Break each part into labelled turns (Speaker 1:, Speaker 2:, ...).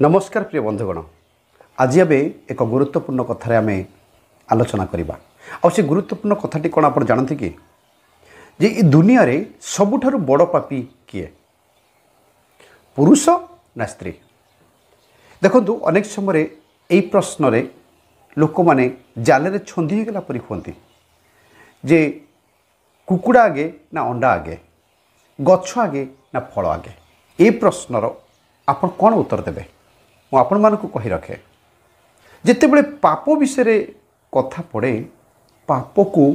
Speaker 1: नमस्कार प्रिय बंधुगण आज आम एक गुरुत्वपूर्ण कथार आम आलोचना करवा से गुरुत्वपूर्ण कथाटी कौन आप जानते कि जे ये दुनिया रे सबुठारु बड़ पापी किए पुरुष ना स्त्री। देखु अनेक समय यही प्रश्न रे लोक मैंने जाल छंदी होगला परी कहते जे कुकुड़ा आगे ना अंडा आगे गछ आगे ना फल आगे ये प्रश्नर आप कौन उत्तर देवे मुझे कही रखे जिते बड़े पाप विषय कथा पड़े पाप को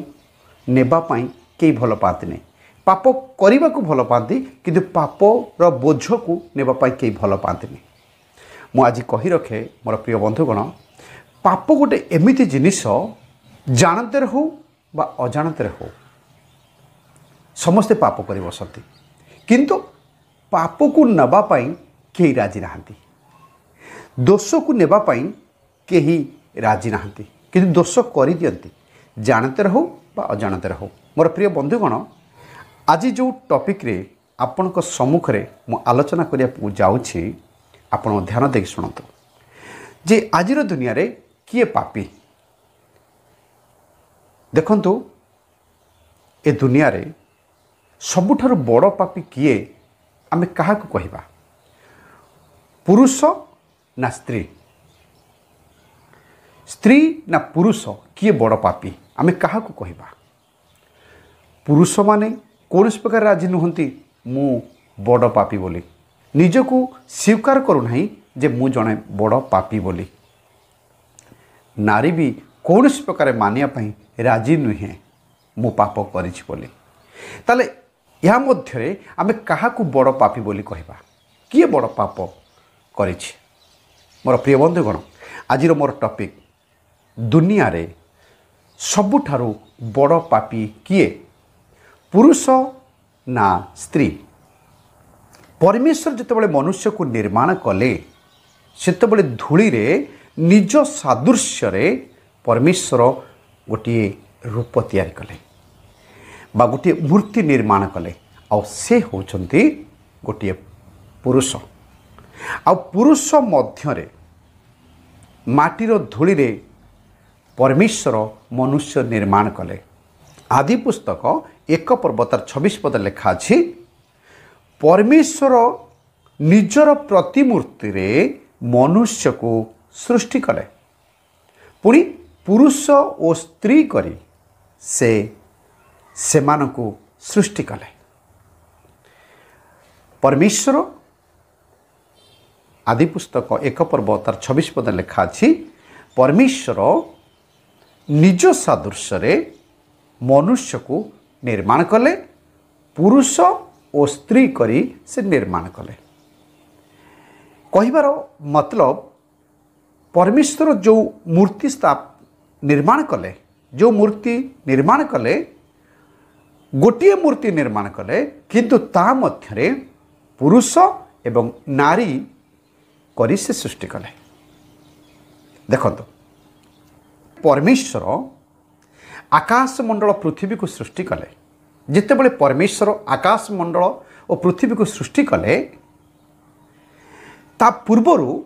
Speaker 1: नेबापाई कई भल पाती नहीं पाप करने को भल पाती किंतु पापर बोझ को नेबापाई कई भल पाती नहीं। मुझे आज कही रखे मोर प्रिय बंधुगण पाप गोटे एमिति जिनिस जानते हो बा अजाणते हो समस्ते पाप कर बसती किंतु पाप को नवापाई कई राजी नहांती दोष को नेबापाई कहीं राजी नहांती किंतु दोष कर दियंती जानते रहो बा अजाणते रहो। मोर प्रिय बंधुगण आज जो टॉपिक रे आपण सम्मुख रे मु आलोचना करिया जाउछि आपण ध्यान देख शुणु जे आजिर दुनिया रे किए पापी देखंतु ए दुनिया रे सबुठारु बड़ पापी किए आमे काहा को कहिबा पुरुष ना स्त्री स्त्री ना पुरुष किए बड़ पापी आमे काहा को कहिबा पुरुष माने कौन प्रकार राजी नुहंती मु बड़ पापी बोली निजको स्वीकार करू नहीं जे मु जने बड़ पापी बोली नारी भी कौन प्रकार मानिया पई राजी नुहे मु पाप करिछि बोली ताले या मध्यरे आमे काहा को बड़ पापी बोली कहिबा किए बड़ पाप करिछि। मोर प्रिय बंधुगण आज मोर टॉपिक दुनिया रे सबुठारु बड़ पापी किए पुरुष ना स्त्री। परमेश्वर जितेबाला मनुष्य को निर्माण कले सेतेबाला धूली रे निज सादृश्य रे परमेश्वर गोटे रूप तैयारी कले बा गोटे मूर्ति निर्माण कले आ से होचंती गोटे पुरुष आ पुरुष मध्यरे माटीर धूली रे परमेश्वर मनुष्य निर्माण कले। आदि पुस्तक 1 पर्व तार 26 पद लिखा अछि परमेश्वर निजर प्रतिमूर्ति रे मनुष्य को सृष्टि कले पुणी पुरुष और स्त्री करी सेमानकु सृष्टि कले। परमेश्वर आदि पुस्तक 1 पर्व तार 26 पद लिखा अछि परमेश्वर निज सादृश्य रे मनुष्य को निर्माण कले पुरुष और स्त्री करी से निर्माण कले। कहिबार मतलब परमेश्वर जो मूर्ति निर्माण कले जो मूर्ति निर्माण कले गोटे मूर्ति निर्माण कले किंतु ता मध्यरे पुरुष एवं नारी करी से सृष्टि कले। देखो परमेश्वर आकाश मंडल पृथ्वी को सृष्टि कले जितेबाला परमेश्वर आकाश मंडल और पृथ्वी को सृष्टि कले ता पूर्वरु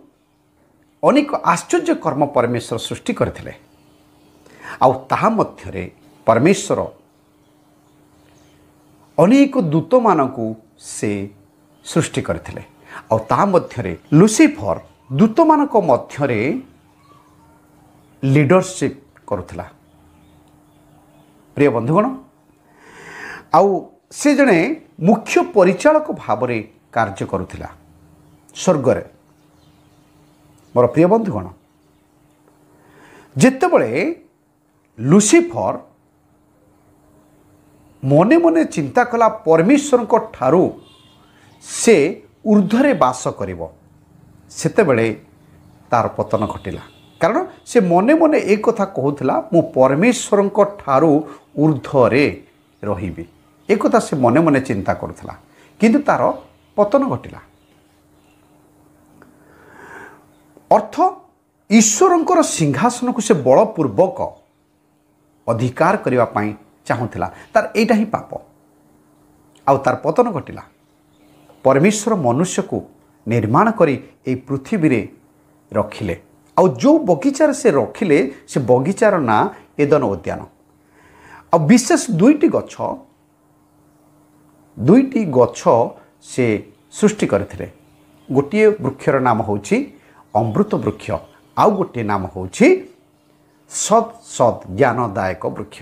Speaker 1: अनेक आश्चर्य कर्म परमेश्वर सृष्टि करथिले आउ ताहा मध्यरे परमेश्वर अनेक दूत मानकु से सृष्टि करथिले आउ ताहा मध्यरे लुसिफर दूत मानक मध्यरे लीडरशिप करुथिला। प्रिय बंधुगण आउ से जने मुख्य परिचालक भावरे कार्य करुथिला स्वर्गरे। मोर प्रिय बंधुगण जेतेबळे लुसिफर मने मने चिंता कला परमेश्वर को ठारू से ऊर्ध्वरे वास करिवो सेतेबळे तार पतन घटिला कारण से मने मने एक कथा कहूला मु परमेश्वर को ठारू ऊर्ध्वरे रहिबी एक कथा से मने मने चिंता करुला किंतु तार पतन घटिला। अर्थ ईश्वर सिंहासन को से बलपूर्वक अधिकार करने चाहूला तार एटा ही पाप आउ तार पतन घटिला। परमेश्वर मनुष्य को ନିର୍ମାଣ କରି ଏହି ପୃଥିବୀରେ ରଖିଲେ। ଆଉ ଯେଉଁ ବଗିଚାରେ ସେ ରଖିଲେ ସେ ବଗିଚାର ନାଁ ଏଦନ ଉଦ୍ୟାନ। ଆଉ ବିଶେଷ ଦୁଇଟି ଗଛ ସେ ସୃଷ୍ଟି କରିଥିଲେ। ଗୋଟିଏ ବୃକ୍ଷର ନାମ ହେଉଛି ଅମୃତ ବୃକ୍ଷ, ଆଉ ଗୋଟିଏ ନାମ ହେଉଛି ସତ୍ ଜ୍ଞାନଦାୟକ ବୃକ୍ଷ।